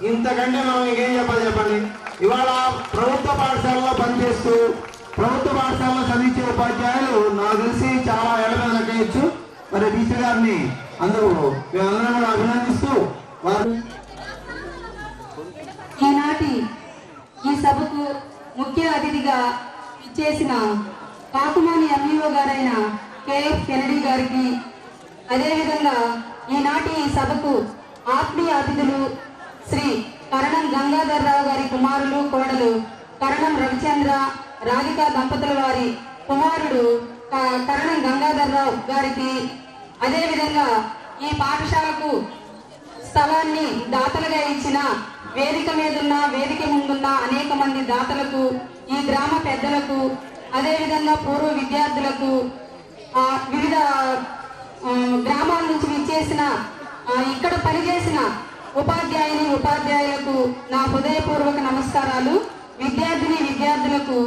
ఇంతకంటే మనం ఇంకేం చెప్పాలి చెప్పండి. ఇవాళ ప్రభుత్వ పాఠశాలలో పనిచేస్తూ ప్రభుత్వ పాఠశాలలో చదివించే ఉపాధ్యాయులు నాకు తెలిసి చాలా ఏళ్ల మీద లెక్కయచ్చు. మరి టీచర్ గారిని అందరూ మేమందరం కూడా అభినందిస్తూ వారు ఈనాటి ఈ సభకు ముఖ్య అతిథిగా ఇచ్చేసిన కాకుమాని ఎంఈఓ గారైన కేఎఫ్ కెనడీ గారికి, అదేవిధంగా ఈనాటి ఈ సభకు ఆత్మీయ అతిథులు శ్రీ కరణం గంగాధర్రావు గారి కుమారులు కోడలు కరణం రవిచంద్ర రాధిక దంపతుల వారి కుమారుడు కరణం గంగాధర్రావు గారికి, అదేవిధంగా ఈ పాఠశాలకు స్థలాన్ని దాతలుగా ఇచ్చిన వేదిక మీదున్న వేదిక ముందున్న అనేక మంది దాతలకు, ఈ గ్రామ పెద్దలకు, అదేవిధంగా పూర్వ విద్యార్థులకు, వివిధ గ్రామాల నుంచి విచ్చేసిన ఇక్కడ పనిచేసిన ఉపాధ్యాయులకు నా హృదయపూర్వక నమస్కారాలు. విద్యార్థులకు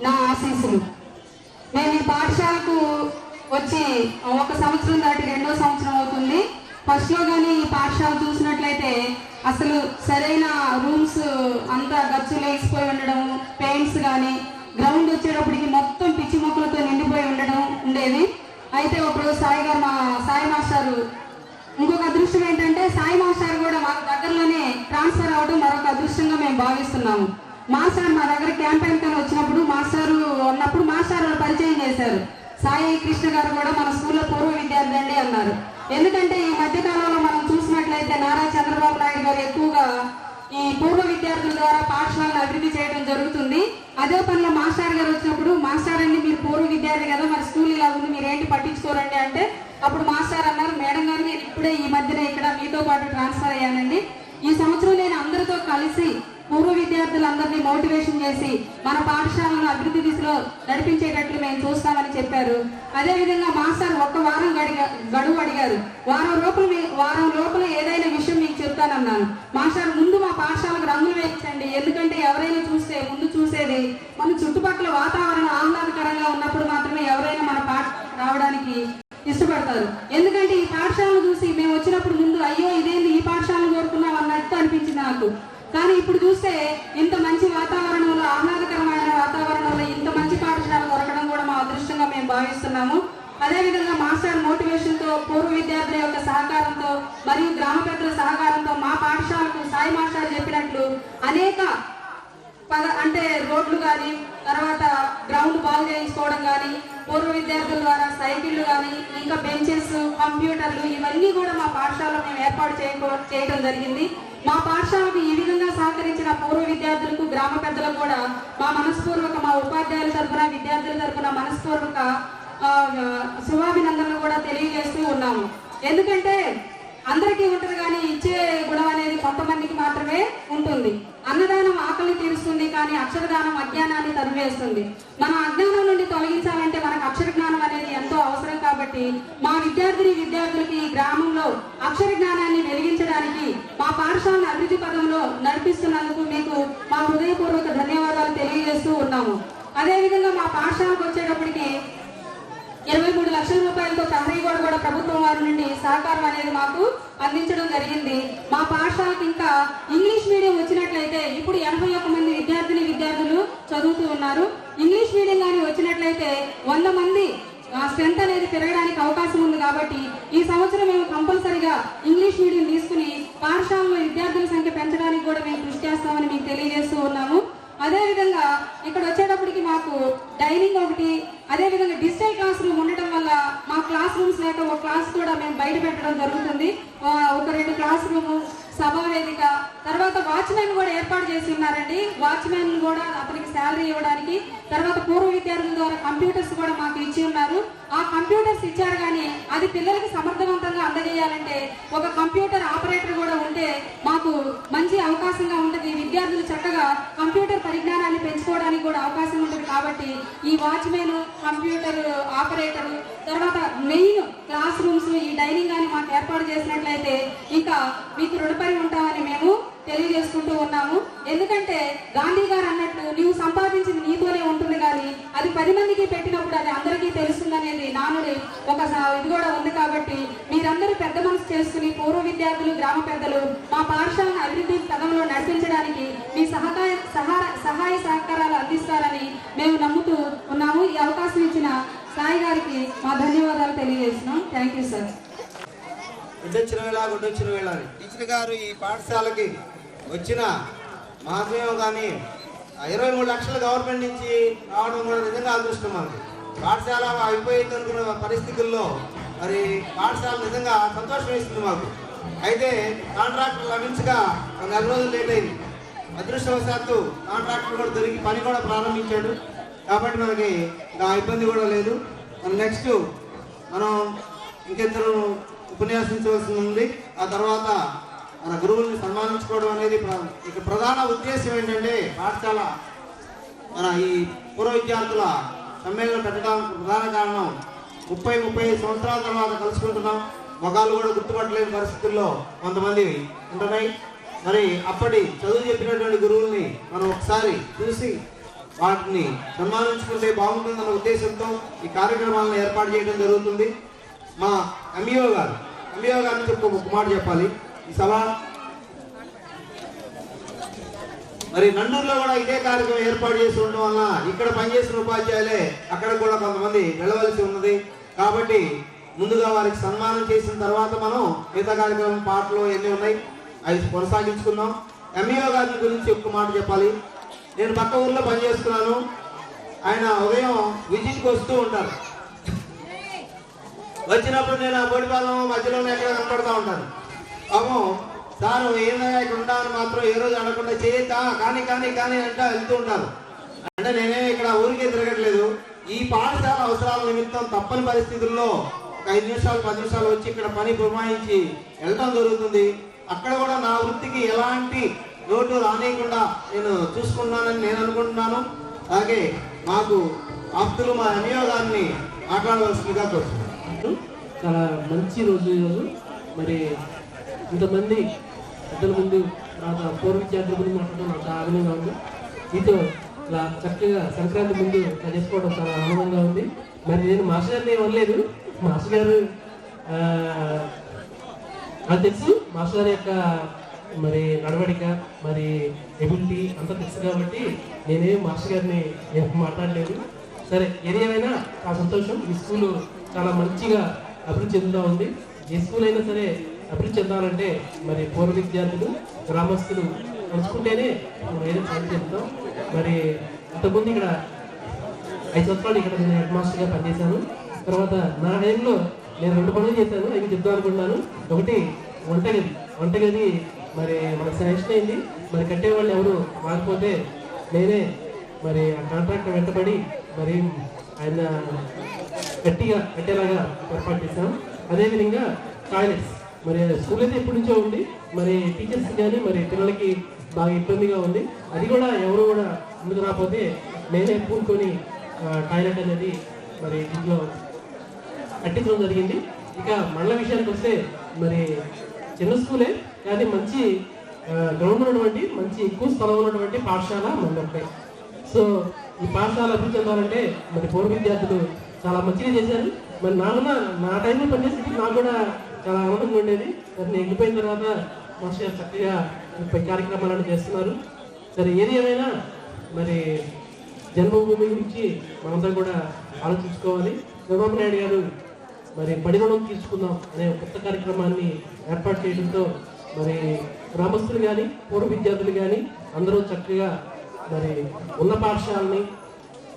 నా ఆశీస్సులు. మేము ఈ పాఠశాలకు వచ్చి 1 సంవత్సరం దాటి 2వ సంవత్సరం అవుతుంది. ఫస్ట్లో కానీ ఈ పాఠశాల చూసినట్లయితే అసలు సరైన రూమ్స్ అంతా గచ్చు లేచిపోయి ఉండడం, పెయింట్స్ కానీ గ్రౌండ్ వచ్చేటప్పటికి మొత్తం పిచ్చి మొక్కలతో నిండిపోయి ఉండేది. అయితే ఒకరోజు సాయి మాస్టారు, ఇంకొక అదృష్టం ఏంటంటే సాయి మాస్టర్ కూడా మాకు దగ్గరలోనే ట్రాన్స్ఫర్ అవ్వడం మరొక అదృష్టంగా మేము భావిస్తున్నాము. మాస్టర్ మా దగ్గర క్యాంపెయిన్ కని వచ్చినప్పుడు మాస్టర్ పరిచయం చేశారు. సాయి కృష్ణ గారు కూడా మన స్కూల్లో పూర్వ విద్యార్థి అండి అన్నారు. ఎందుకంటే ఈ మధ్యకాలంలో మనం చూసినట్లయితే నారా చంద్రబాబు నాయుడు గారు ఎక్కువగా ఈ పూర్వ విద్యార్థుల ద్వారా పాఠశాలను అభివృద్ధి చేయడం జరుగుతుంది. అదే పనిలో మాస్టర్ గారు వచ్చినప్పుడు, మాస్టర్ అండి మీరు పూర్వ విద్యార్థి కదా, మరి స్కూల్ ఇలా ఉంది మీరేంటి పట్టించుకోరండి అంటే, అప్పుడు మాస్టర్ అన్నారు, మేడం గారు నేను ఇప్పుడే ఈ మధ్యన ఇక్కడ మీతో పాటు ట్రాన్స్ఫర్ అయ్యానండి. ఈ సంవత్సరం నేను అందరితో కలిసి పూర్వ విద్యార్థులందరినీ మోటివేషన్ చేసి మన పాఠశాలను అభివృద్ధి దిశలో నడిపించేటట్లు మేము చూస్తామని చెప్పారు. అదేవిధంగా మాస్టర్ 1 వారం గడువు అడిగారు. వారం లోపల ఏదైనా విషయం మీకు చెప్తానన్నాను. మాస్టర్ ముందు మా పాఠశాలకు రంగులు వేయించండి, ఎందుకంటే ఎవరైనా చూస్తే ముందు చూసేది మన చుట్టుపక్కల వాతావరణం ఆహ్లాదకరంగా ఉన్నప్పుడు మాత్రమే ఎవరైనా మన పాఠశాలకు రావడానికి ఇష్టపడతారు. ఎందుకంటే ఈ పాఠశాలను చూసి మేము వచ్చినప్పుడు ముందు అయ్యో ఇదేంది ఈ పాఠశాలను కోరుకున్నాం అన్నట్టు అనిపించింది నాకు. కానీ ఇప్పుడు చూస్తే ఇంత మంచి వాతావరణంలో, ఆహ్లాదకరమైన వాతావరణంలో ఇంత మంచి పాఠశాల దొరకడం కూడా మా అదృష్టంగా మేము భావిస్తున్నాము. అదేవిధంగా మాస్టర్ మోటివేషన్తో, పూర్వ విద్యార్థుల యొక్క సహకారంతో మరియు గ్రామ పెద్దల సహకారంతో మా పాఠశాలకు సాయి మాస్టర్ చెప్పినట్లు అనేక అంటే రోడ్లు కానీ, తర్వాత గ్రౌండ్ బాగు చేయించుకోవడం కానీ, పూర్వ విద్యార్థుల ద్వారా సైకిళ్ళు కానీ, ఇంకా బెంచెస్, కంప్యూటర్లు ఇవన్నీ కూడా మా పాఠశాలలో మేము ఏర్పాటు చేయడం జరిగింది. మా పాఠశాలకు ఈ విధంగా సహకరించిన పూర్వ విద్యార్థులకు, గ్రామ పెద్దలకు కూడా మా ఉపాధ్యాయుల తరఫున, విద్యార్థుల తరఫున మనస్పూర్వక శుభాభినందనలు కూడా తెలియజేస్తూ ఉన్నాము. ఎందుకంటే అందరికీ ఉంటుంది కానీ ఇచ్చే గుణం అనేది కొంతమందికి మాత్రమే ఉంటుంది. అన్నదానం ఆకలిని తీరుస్తుంది, కానీ అక్షరదానం అజ్ఞానాన్ని తరివేస్తుంది. మన అజ్ఞానం నుండి తొలగించాలంటే మనకు అక్షర జ్ఞానం అనేది ఎంతో అవసరం. కాబట్టి మా విద్యార్థులకి ఈ గ్రామంలో అక్షర జ్ఞానాన్ని వెలిగించడానికి మా పాఠశాలను అభివృద్ధి పదంలో నడిపిస్తున్నందుకు మీకు మా హృదయపూర్వక ధన్యవాదాలు తెలియజేస్తూ ఉన్నాము. అదేవిధంగా మా పాఠశాలకు వచ్చేటప్పటికి 23 లక్షల రూపాయలతో ప్రహరీగోడ కూడా ప్రభుత్వం వారి నుండి సహకారం అనేది మాకు అందించడం జరిగింది. మా పాఠశాలకు ఇంకా ఇంగ్లీష్ మీడియం వచ్చినట్లయితే ఇప్పుడు 81 మంది విద్యార్థులు చదువుతూ ఉన్నారు. ఇంగ్లీష్ మీడియం కానీ వచ్చినట్లయితే 100 మంది స్ట్రెంత్ అనేది పెరగడానికి అవకాశం ఉంది. కాబట్టి ఈ సంవత్సరం మేము కంపల్సరిగా ఇంగ్లీష్ మీడియం తీసుకుని పాఠశాలలో విద్యార్థుల సంఖ్య పెంచడానికి కూడా మేము కృషి చేస్తామని మీకు తెలియజేస్తూ ఉన్నాము. అదేవిధంగా ఇక్కడ వచ్చేటప్పటికి మాకు డైనింగ్ ఒకటి, అదేవిధంగా డిజిటల్ క్లాస్ రూమ్ ఉండటం వల్ల మా క్లాస్ రూమ్స్ లేక ఒక క్లాస్ కూడా మేము బయట పెట్టడం జరుగుతుంది. ఒక 2 క్లాస్ రూము, సభా వేదిక, తర్వాత వాచ్మెన్ కూడా ఏర్పాటు చేసి ఉన్నారండి. వాచ్మెన్ కూడా అతనికి శాలరీ ఇవ్వడానికి, తర్వాత పూర్వ విద్యార్థుల ద్వారా కంప్యూటర్స్ కూడా మాకు ఇచ్చి ఉన్నారు. ఆ కంప్యూటర్స్ ఇచ్చారు కానీ అది పిల్లలకి సమర్థవంతంగా అందజేయాలంటే ఒక కంప్యూటర్ ఆపరేటర్ కూడా ఉంటే మాకు మంచి అవకాశంగా ఉంటుంది. విద్యార్థులు చక్కగా కంప్యూటర్ పరిజ్ఞానాన్ని పెంచుకోవడానికి కూడా అవకాశం ఉంటుంది. కాబట్టి ఈ వాచ్మెన్, కంప్యూటర్ ఆపరేటర్, తర్వాత మెయిన్ క్లాస్ రూమ్స్, ఈ డైనింగ్ కానీ మాకు ఏర్పాటు చేసినట్లయితే ఇంకా మీకు రుణపడి ఉంటామని మేము తెలియజేసుకుంటూ ఉన్నాము. ఎందుకంటే గాంధీ గారు అన్నట్లు నీవు సంపాదించింది నీతోనే ఉంటుంది కానీ అది 10 మందికి పెట్టినప్పుడు అది అందరికీ తెలుస్తుంది అనేది నానుడి ఒక ఇది కూడా ఉంది. కాబట్టి మీరందరూ పెద్ద మనసు చేసుకుని పూర్వ విద్యార్థులు, గ్రామ పెద్దలు మా పాఠశాలను అభివృద్ధి పదంలో నడిపించడానికి మీ సహాయ సహకారాలు అందిస్తారని మేము నమ్ముతూ ఉన్నాము. ఈ అవకాశం ఇచ్చిన సాయి గారికి మా ధన్యవాదాలు తెలియజేస్తున్నాం. Thank you sir. గుడ్డొచ్చిన వేళ టీచర్ గారు ఈ పాఠశాలకి వచ్చిన మాత్రమే కానీ 23 లక్షలు గవర్నమెంట్ నుంచి రావడం కూడా నిజంగా అదృష్టం. మనకి పాఠశాల అయిపోయింది అనుకున్న పరిస్థితుల్లో మరి పాఠశాల నిజంగా సంతోషం వేస్తుంది మాకు. అయితే కాంట్రాక్టర్ లభించగా 4 రోజులు లేట్ అయింది. అదృష్టవశాత్తు కాంట్రాక్టర్ కూడా దొరికి పని కూడా ప్రారంభించాడు కాబట్టి మనకి ఆ ఇబ్బంది కూడా లేదు. నెక్స్ట్ మనం ఇంకెందరూ ఉపన్యాసించవలసి ఉంది. ఆ తర్వాత మన గురువుల్ని సన్మానించుకోవడం అనేది ఇక ప్రధాన ఉద్దేశం ఏంటంటే పాఠశాల మన ఈ పూర్వ విద్యార్థుల సమ్మేళనం పెట్టడానికి ప్రధాన కారణం 30-35 సంవత్సరాల తర్వాత కలుసుకుంటున్నాం. మొగాళ్ళు కూడా గుర్తుపట్టలేని పరిస్థితుల్లో కొంతమంది ఉంటున్నాయి. మరి అప్పటి చదువు చెప్పినటువంటి గురువుల్ని మనం ఒకసారి చూసి వాటిని సన్మానించుకుంటే బాగుంటుందన్న ఉద్దేశంతో ఈ కార్యక్రమాలను ఏర్పాటు చేయడం జరుగుతుంది. మా ఎంఈఓ గారు నుంచి ఒక మాట చెప్పాలి. ఈ సభ మరి నండూరులో కూడా ఇదే కార్యక్రమం ఏర్పాటు చేసి ఉండడం వల్ల ఇక్కడ పనిచేసిన ఉపాధ్యాయులే అక్కడ కూడా కొంతమంది వెళ్ళవలసి ఉన్నది. కాబట్టి ముందుగా వారికి సన్మానం చేసిన తర్వాత మనం మిగతా కార్యక్రమం పాటలు ఎన్ని ఉన్నాయి అవి కొనసాగించుకుందాం. ఎంఈఓ గారి గురించి ఒక మాట చెప్పాలి. నేను పక్క ఊర్లో పనిచేస్తున్నాను. ఆయన ఉదయం విజిట్కి వస్తూ ఉంటారు. వచ్చినప్పుడు నేను ఆ బోడిపాలెం మధ్యలోనే ఎక్కడ కనపడతా ఉంటాను. పాపం సార్ ఏమైనా ఇక్కడ ఉంటామని మాత్రం ఏ రోజు అడగకుండా చేయొద్దా కానీ కానీ కానీ అంటా వెళ్తూ ఉంటారు. అంటే నేనే ఇక్కడ ఊరికే తిరగట్లేదు. ఈ పాఠశాల అవసరాల నిమిత్తం తప్పని పరిస్థితుల్లో ఒక 5 నిమిషాలు 10 నిమిషాలు వచ్చి ఇక్కడ పని పురమాయించి వెళ్ళటం జరుగుతుంది. అక్కడ కూడా నా వృత్తికి ఎలాంటి లోటు రానియకుండా నేను చూసుకున్నానని నేను అనుకుంటున్నాను. అలాగే మాకు ఆప్తులు మా ఎంఈఓ గారిని మాట్లాడవలసిందిగా కోరుతున్నాను. చాలా మంచి రోజు ఈరోజు. మరి ఇంతమంది పెద్దల ముందు తర్వాత పూర్వ విద్యార్థుల ముందు మాట్లాడడం నాకు చాలా ఆనందంగా ఉంది. మీతో ఇలా చక్కగా సంక్రాంతి ముందు చేసుకోవడం చాలా ఆనందంగా ఉంది. మరి నేను మాస్టర్ గారిని వదలేదు. మాస్టర్ గారు నాకు తెలుసు మాస్టర్ గారి యొక్క మరి నడవడిక మరి ఎబిలిటీ అంతా తెలుసు కాబట్టి నేనేం మాస్టర్ గారిని మాట్లాడలేదు. సరే ఏదేమైనా ఆ సంతోషం. ఈ స్కూలు చాలా మంచిగా అభివృద్ధి చెందుతూ ఉంది. ఏ స్కూల్ అయినా సరే అభివృద్ధి చెందాలంటే మరి పూర్వ విద్యార్థులు గ్రామస్తులు కలుసుకుంటేనే మనం ఏదో సాధన చెందుతాం. మరి ఇంతకుముందు ఇక్కడ 5 సంవత్సరాలు ఇక్కడ నేను హెడ్ మాస్టర్గా పనిచేశాను. తర్వాత నా టైంలో నేను 2 పనులు చేశాను. అవి చెప్దాం అనుకుంటున్నాను. ఒకటి వంటగది మరి మనకు శాంక్షన్ అయింది. మరి కట్టేవాళ్ళు ఎవరు రాకపోతే నేనే మరి ఆ కాంట్రాక్టర్ వెంటబడి మరి ఆయన గట్టిగా కట్టేలాగా ఏర్పాటు చేశాం. అదేవిధంగా టాయిలెట్స్ మరి స్కూల్ అయితే ఎప్పటి నుంచో ఉంది. మరి టీచర్స్ కానీ మరి పిల్లలకి బాగా ఇబ్బందిగా ఉంది. అది కూడా ఎవరు కూడా ముందుకు రాకపోతే నేనే పూనుకొని టాయిలెట్ అనేది మరి ఇంట్లో కట్టించడం జరిగింది. ఇక మండల విషయానికి వస్తే మరి చిన్న స్కూలే కానీ మంచి గ్రౌండ్ ఉన్నటువంటి మంచి ఎక్కువ స్థలం ఉన్నటువంటి పాఠశాల మండపే. సో ఈ పాఠశాల అభివృద్ధి చెందాలంటే మరి పూర్వ విద్యార్థులు చాలా మంచిగా చేశారు. మరి నా టైంలో పనిచేసి నాకు కూడా చాలా ఆనందంగా ఉండేది. మరి నేను వెళ్ళిపోయిన తర్వాత మాస్టర్ చక్కగా కార్యక్రమాలను చేస్తున్నారు. సరే ఏది ఏమైనా మరి జన్మభూమి గురించి మనంతా కూడా ఆలోచించుకోవాలి. చంద్రబాబు నాయుడు గారు మరి బడి రుణం తీసుకుందాం అనే కొత్త కార్యక్రమాన్ని ఏర్పాటు చేయడంతో మరి గ్రామస్తులు కానీ పూర్వ విద్యార్థులు కానీ అందరూ చక్కగా మరి ఉన్న పాఠశాలని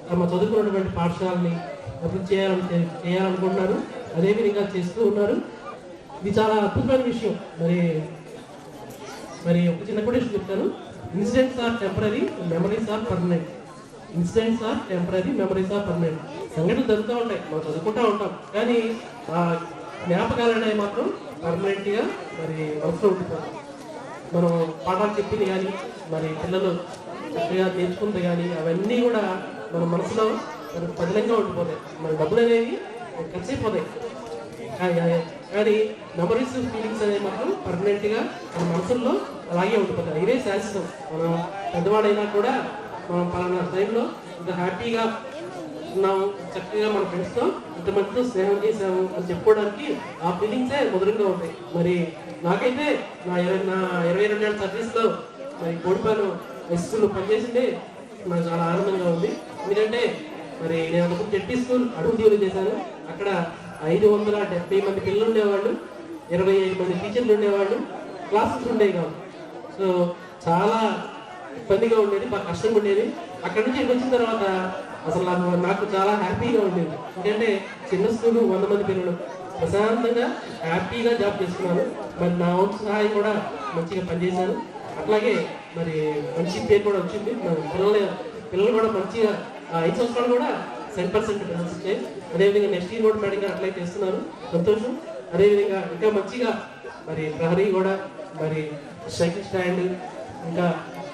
తమ చదువుకున్నటువంటి పాఠశాలని అభివృద్ధి చేయాలనుకుంటున్నారు. అదేవిధంగా చేస్తూ ఉన్నారు. ఇది చాలా అద్భుతమైన విషయం. మరి ఒక చిన్న కొటేషన్ చెప్తాను. Incidents are temporary, memories are permanent. Incidents are temporary, memories are permanent. సంఘటనలు జరుగుతూ ఉంటాయి, మనం చదువుకుంటూ ఉంటాం. కానీ ఆ జ్ఞాపకాలు అనేవి మాత్రం పర్మనెంట్గా మరి మనసులో ఉండిపోతాం. మనం పాఠాలు చెప్పింది కానీ మరి పిల్లలు చక్కగా నేర్చుకుంటే కానీ అవన్నీ కూడా మన మనసులో మనకు పదిలంగా ఉండిపోతాయి. మన డబ్బులు అనేవి ఖర్చు అయిపోతాయి. కానీ మెమరీస్ ఫీలింగ్స్ అనేవి మాత్రం పర్మనెంట్గా మన మనసుల్లో అలాగే ఉండిపోతాయి. ఇవే శాశ్వతం. మనం పెద్దవాడైనా కూడా మనం పలానా టైంలో ఇంత హ్యాపీగా ఉన్నాము, చక్కగా మన ఫ్రెండ్స్తో ఇంతమందితో స్నేహం చేసాము అని చెప్పుకోవడానికి ఆ ఫీలింగ్సే మధురంగా ఉంటాయి. మరి నాకైతే నా 22 ఏళ్ళ సర్వీస్లో మరి కోడిపాలెం హై స్కూల్లో పనిచేసిందే నాకు చాలా ఆనందంగా ఉంది. ఎందుకంటే మరి నేను అంతకుముందు జెడ్పీ స్కూల్ అడుగు జీవులు చేశాను. అక్కడ 570 మంది పిల్లలు ఉండేవాళ్ళు, 25 మంది టీచర్లు ఉండేవాళ్ళు, క్లాసెస్ ఉండేవి కాదు. సో చాలా ఇబ్బందిగా ఉండేది, బాగా కష్టంగా ఉండేది. అక్కడ నుంచి ఇక్కడికి వచ్చిన తర్వాత అసలు నాకు చాలా హ్యాపీగా ఉండేది. ఎందుకంటే చిన్న స్కూలు 100 మంది పిల్లలు ప్రశాంతంగా హ్యాపీగా జాబ్ చేసుకున్నాను. మరి నా వంతు సహాయం కూడా మంచిగా పనిచేశాను. అట్లాగే మరి మంచి పేరు కూడా వచ్చింది. పిల్లలు కూడా మంచిగా 5 సంవత్సరాలు కూడా 100% రిజల్ట్స్ వచ్చాయి. అదేవిధంగా నెక్స్ట్ ఇయర్ కూడా మేడంగా అట్లే చేస్తున్నాను, సంతోషం. అదేవిధంగా ఇంకా మంచిగా మరి ప్రహరీ కూడా, మరి సైకిల్ స్టాండ్, ఇంకా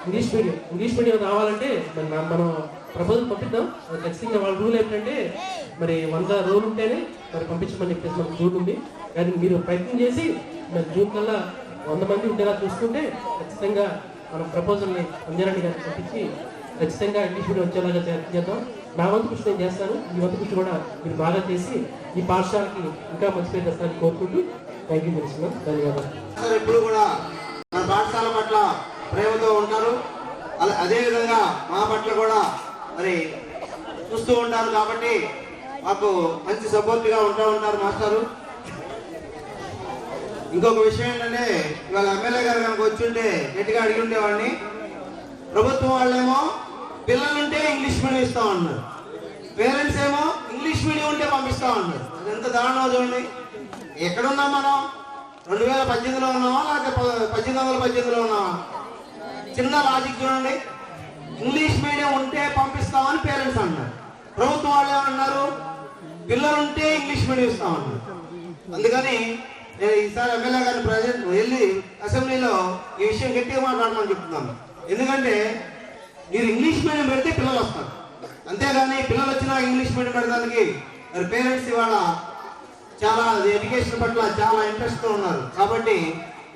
ఇంగ్లీష్ మీడియం రావాలంటే మరి మనం ప్రపోజల్ పంపిద్దాం. ఖచ్చితంగా వాళ్ళ రూల్ ఏంటంటే మరి 100 రోజులు ఉంటేనే మరి పంపించమని చెప్పేసి మనకు రూల్ ఉంది. కానీ మీరు ప్రయత్నం చేసి మరి జూన్ కల్లా 100 మంది ఉండేలా చూసుకుంటే ఖచ్చితంగా మనం ప్రపోజల్ని అంజనాని గారికి పంపించి ఖచ్చితంగా ఇంగ్లీష్ మీడియం వచ్చేలాగా చేద్దాం. నా వంతు కృషి నేను చేస్తాను, మీ వంతు కృషి కూడా మీరు బాగా చేసి ఈ పాఠశాలకి ఇంకా మంచి పేరు తెస్తారని కోరుకుంటూ థ్యాంక్ యూ చేస్తున్నాను. ధన్యవాదాలు. ఇప్పుడు కూడా మన పాఠశాల పట్ల ప్రేమతో ఉంటారు, అదేవిధంగా మా పట్ల కూడా మరి చూస్తూ ఉంటారు. కాబట్టి మాకు మంచి సపోర్ట్గా ఉంటారు మాస్టారు. ఇంకొక విషయం ఏంటంటే ఇవాళ ఎమ్మెల్యే గారు కనుక వచ్చుంటే గట్టిగా అడిగి ఉండేవాడిని. ప్రభుత్వం వాళ్ళేమో పిల్లలుంటే ఇంగ్లీష్ మీడియం ఇస్తా ఉన్నారు, పేరెంట్స్ ఏమో ఇంగ్లీష్ మీడియం ఉంటే పంపిస్తా ఉన్నారు. అది ఎంత దారుణం చూడండి. ఎక్కడున్నాం మనం? 2018లో ఉన్నామా లేకపోతే 1818లో ఉన్నామా? చిన్న లాజిక్ చూడండి. ఇంగ్లీష్ మీడియం ఉంటే పంపిస్తామని పేరెంట్స్ అన్నారు, ప్రభుత్వం వాళ్ళు ఏమన్నారు? పిల్లలుంటే ఇంగ్లీష్ మీడియం ఇస్తామన్నారు. అందుకని నేను ఈసారి ఎమ్మెల్యే గారిని ప్రజెంట్ వెళ్ళి అసెంబ్లీలో ఈ విషయం గట్టిగా మాట్లాడమని చెప్తున్నాను. ఎందుకంటే మీరు ఇంగ్లీష్ మీడియం పెడితే పిల్లలు వస్తారు, అంతేగాని పిల్లలు వచ్చినా ఇంగ్లీష్ మీడియం పెడతానికి మరి పేరెంట్స్ ఇవాళ చాలా ఎడ్యుకేషన్ పట్ల చాలా ఇంట్రెస్ట్తో ఉన్నారు. కాబట్టి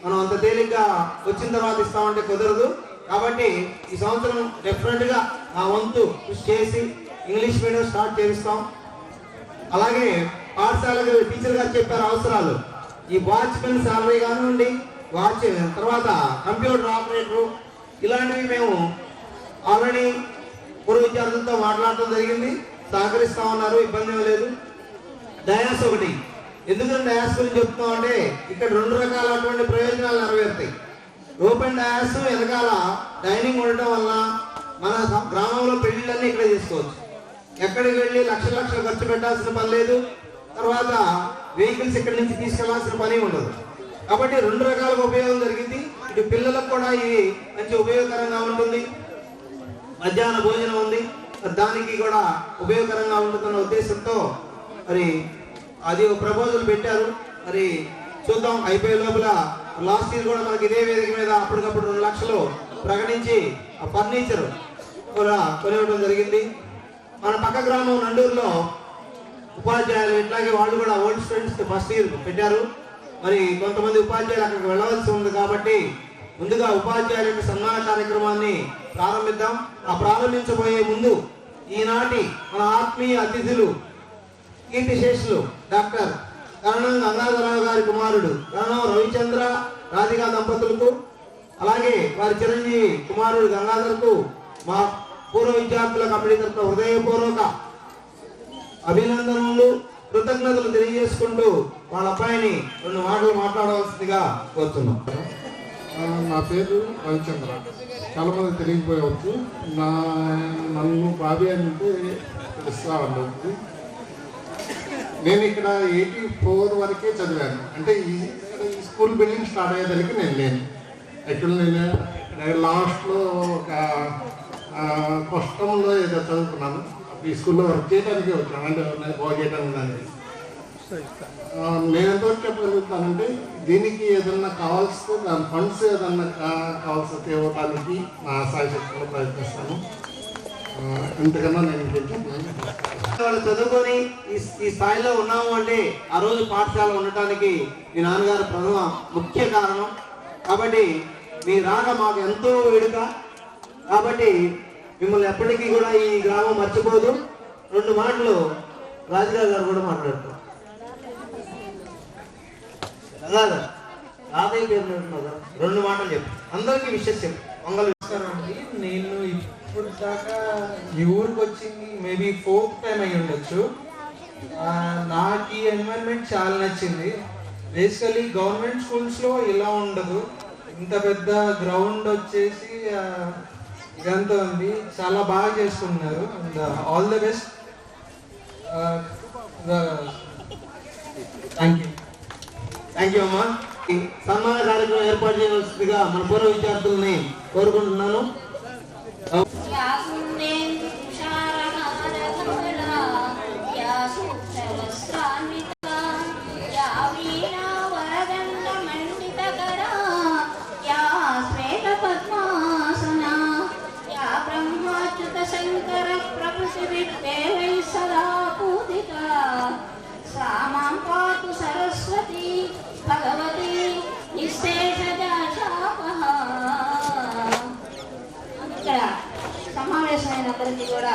మనం అంత తేలిగ్గా వచ్చిన తర్వాత ఇస్తామంటే కుదరదు. కాబట్టి ఈ సంవత్సరం డెఫినెట్గా ఆ వంతు కృషి చేసి ఇంగ్లీష్ మీడియం స్టార్ట్ చేయిస్తాం. అలాగే పాఠశాలకు టీచర్ గారు చెప్పారు అవసరాలు. ఈ వాచ్మెన్ సాలరీ కానివ్వండి, తర్వాత కంప్యూటర్ ఆపరేటరు, ఇలాంటివి మేము ఆల్రెడీ పూర్వ విద్యార్థులతో మాట్లాడటం జరిగింది, సహకరిస్తామన్నారు, ఇబ్బంది ఏం లేదు. డయాస్ ఒకటి, ఎందుకంటే డయాస్ గురించి చెప్తున్నాం అంటే ఇక్కడ 2 రకాలటువంటి ప్రయోజనాలు నెరవేరుతాయి. ఓపెన్ డయాస్ వెనకాల డైనింగ్ ఉండటం వల్ల మన గ్రామంలో పెళ్లిళ్ళన్నీ ఇక్కడే చేసుకోవచ్చు. ఎక్కడికి వెళ్ళి లక్షలు ఖర్చు పెట్టాల్సిన పని లేదు. తర్వాత వెహికల్స్ ఇక్కడి నుంచి తీసుకెళ్లాల్సిన పని ఉండదు. కాబట్టి 2 రకాలుగా ఉపయోగం జరిగింది. ఇటు పిల్లలకు కూడా ఇది మంచి ఉపయోగకరంగా ఉంటుంది. మధ్యాహ్న భోజనం ఉంది, దానికి కూడా ఉపయోగకరంగా ఉంటుందన్న ఉద్దేశంతో మరి అది ప్రపోజల్ పెట్టారు. మరి చూద్దాం, అయిపోయే లోపల లాస్ట్ ఇయర్ కూడా మనకి ఇదే వేదిక మీద అప్పటికప్పుడు 2 లక్షలు ప్రకటించి ఆ ఫర్నిచర్ కూడా కొనివ్వడం జరిగింది. మన పక్క గ్రామం నండూరులో ఉపాధ్యాయులు ఇట్లాగే వాళ్ళు కూడా ఓల్డ్ స్టూడెంట్స్ ఫస్ట్ ఇయర్ పెట్టారు. మరి కొంతమంది ఉపాధ్యాయులు అక్కడికి వెళ్ళవలసి ఉంది. కాబట్టి ముందుగా ఉపాధ్యాయుల సన్మాన కార్యక్రమాన్ని ప్రారంభిద్దాం. ఆ ప్రారంభించబోయే ముందు ఈనాటి మన ఆత్మీయ అతిథులు కీర్తిశేషులు డాక్టర్ కరణం గంగాధరరావు గారి కుమారుడు కరణం రవిచంద్ర రాధికా దంపతులకు, అలాగే వారి చిరంజీవి కుమారుడు గంగాధర్కు మా పూర్వ విద్యార్థుల కమిటీ తరఫున హృదయపూర్వక అభినందనలు, కృతజ్ఞతలు తెలియజేసుకుంటూ వాళ్ళ అబ్బాయిని 2 మాటలు మాట్లాడవలసిందిగా కోరుతున్నాం. నా పేరు రవిచంద్ర, చాలా మంది తెలియకపోవచ్చు. నన్ను బాబీ అంటే తెలుస్తా ఉండదు. నేను ఇక్కడ 84 వరకే చదివాను. అంటే ఈ స్కూల్ బిల్డింగ్ స్టార్ట్ అయ్యేదానికి నేను లేను. యాక్చువల్లీ నేను లాస్ట్లో ఒక కష్టంలో ఏదో చదువుకున్నాను. ఈ స్కూల్లో వర్క్ చేయడానికి వచ్చాను, అంటే బాగు చేయడానికి. దానికి నేను ఎంతవరకు చెప్పగలుగుతానంటే దీనికి ఏదన్నా కావాల్సి దాని ఫండ్స్ ఏదన్నా కావాల్సి ఇవ్వడానికి నా సాయశక్తిలో ప్రయత్నిస్తాను. ఇంతకన్నా నేను వాళ్ళు చదువుకొని ఈ స్థాయిలో ఉన్నాము అంటే ఆ రోజు పాఠశాల ఉండటానికి మీ నాన్నగారు ప్రథమ ముఖ్య కారణం. కాబట్టి మీ రాక మాకు ఎంతో వేడుక. కాబట్టి మిమ్మల్ని ఎప్పటికీ కూడా ఈ గ్రామం మర్చిపోదు. 2 మాటలు రాజుగారు గారు కూడా మాట్లాడతారు. రాధయ్య పేరు 2 మాటలు చెప్పు, అందరికీ విషయం చెప్పు. నమస్కారం అండి. నేను ఇప్పుడు దాకా ఈ ఊరికి వచ్చింది మేబీ 4th టైం అయి ఉండొచ్చు. నాకు ఈ ఎన్వైరన్మెంట్ చాలా నచ్చింది. బేసికలీ గవర్నమెంట్ స్కూల్స్లో ఇలా ఉండదు. ఇంత పెద్ద గ్రౌండ్ వచ్చేసి ఇదంతా ఉంది. చాలా బాగా చేసుకున్నారు. And all the best. Thank you. Thank you అమ్మా. ఈ సన్మాన కార్యక్రమం ఏర్పాటు చేయవలసిందిగా మన పూర్వ విద్యార్థుల్ని కోరుకుంటున్నాను. శంకర ప్రభుత్వ సదా పూజిత సామాం పాతు సరస్వతి భగవతి నిశేషజాపహ. ఇక్కడ సమావేశమైన అందరికీ కూడా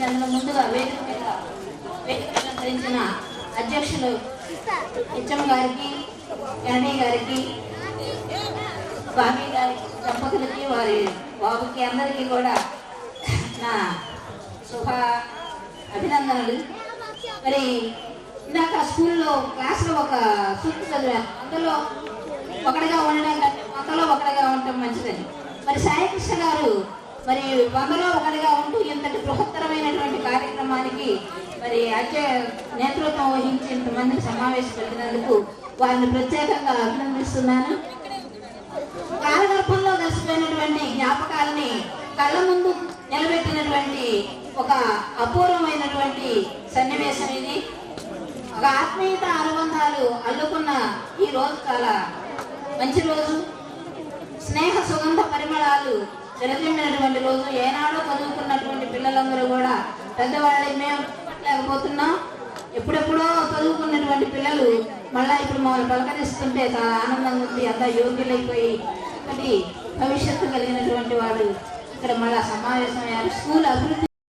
అందులో ముందుగా వేదిక ధరించిన అధ్యక్షులు హెచ్ఎం గారికి, కెనడీ గారికి, బాబీ గారి దంపతులకి, వారి బాబుకి అందరికీ కూడా నా శుభ అభినందనలు. మరి ఇందాక స్కూల్లో క్లాస్లో ఒక సూక్తి చదివాను. అందులో ఒకటిగా ఉండడం కంటే 100లో ఒకటిగా ఉండటం మంచిదని. మరి సాయికృష్ణ గారు మరి 100లో ఒకటిగా ఉంటూ ఇంతటి బృహత్తరమైనటువంటి కార్యక్రమానికి మరి నేతృత్వం వహించి ఇంతమందిని సమావేశపెట్టినందుకు వారిని ప్రత్యేకంగా అభినందిస్తున్నాను. కాలగర్భంలో కలిసిపోయినటువంటి జ్ఞాపకాలని కళ్ళ ముందు నిలబెట్టినటువంటి ఒక అపూర్వమైనటువంటి సన్నివేశం ఇది. ఒక ఆత్మీయత అనుబంధాలు అల్లుకున్న ఈ రోజు చాలా మంచి రోజు. స్నేహ సుగంధ పరిమళాలు చెలదిమ్మినటువంటి రోజు. ఏనాడో చదువుకున్నటువంటి పిల్లలందరూ కూడా పెద్దవాళ్ళని మేము లేకపోతున్నాం. ఎప్పుడెప్పుడో చదువుకున్నటువంటి పిల్లలు మళ్ళీ ఇప్పుడు మమ్మల్ని పలకరిస్తుంటే చాలా ఆనందంగా ఉంది. అంతా యోగ్యులైపోయి ఒకటి భవిష్యత్తు కలిగినటువంటి వాళ్ళు ఇక్కడ మళ్ళా సమావేశమయ్యారు. స్కూల్ అభివృద్ధి